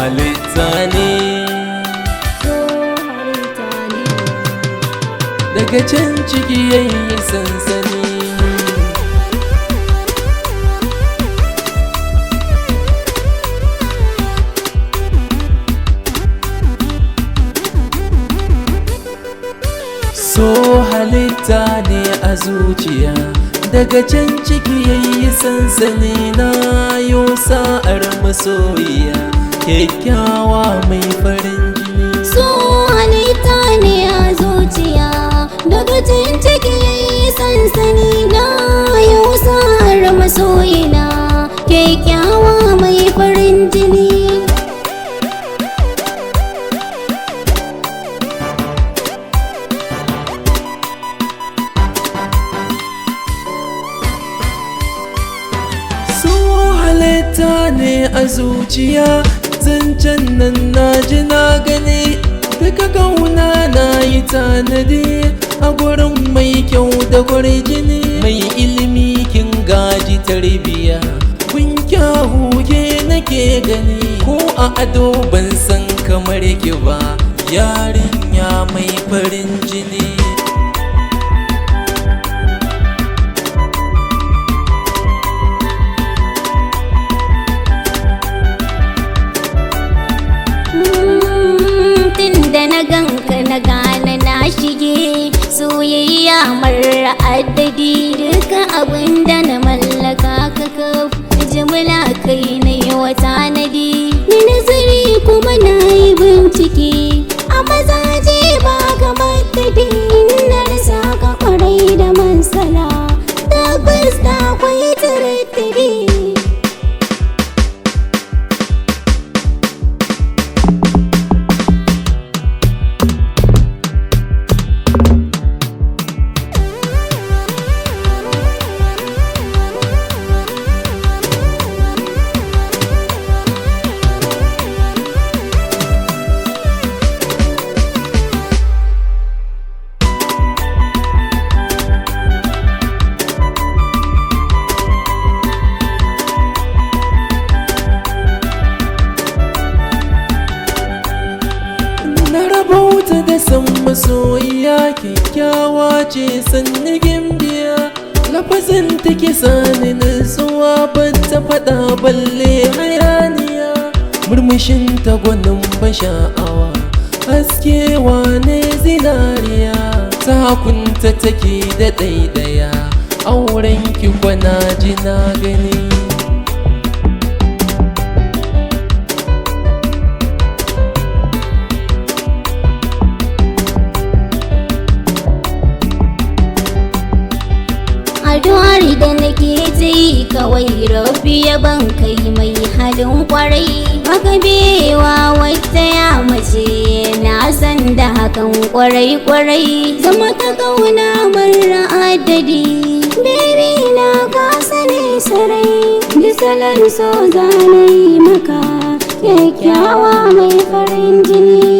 halitta ne, daga can ciki yayi sansani. So halitta ne a zuciya, daga can ciki yayi sansani. Na yo sa'ar masoyiya, kyakkyawa mai farin jini. So halitta ne a zuciya, daga can ciki yayi sansani. Na yo sa'ar masoyina, kyakkyawa mai farin jini. Halitta ne a zuciya, zancen nan na ji na gani. Duka kauna na yi tanadi a gurin mai kyau da kwarjini. Mai ilimi kin gaji tarbiya, kun kyawu ke nake gani. Ko a ado ban san kamar ki ba, yarinya mai farin jini. Da na ganka na gane na shige soyayya marar addadi. Duka abin da na mallaka ka kaf jimla kai na yi wa tanadi. Ni nazari kuma na yi bincike, a mazaje ba kamar dadi. Na rasa ka kwarai da mansala, tabbas da kwai taraddadi. Bauta da san masoyiya, kyakkyawa ce sanni gimbiya. Lafazin take sani nutsuwa, ban ta faɗa balle hayaniya. Murmushin ta gwanin ban sha'awa, haskewa ne zinariya. Takunta take da ɗaiɗaya, auren ki kwana ji na gani. Addu'ar da nake ta yi kawai rabbi ya ban kai mai halin kwarai. Baka bewa wata ya mace, na san da hakan kwarai. Zama ka kauna mara adadi, baby na ka sani sarai. Misalar so zanayi maka, kyakkyawa mai farin jini.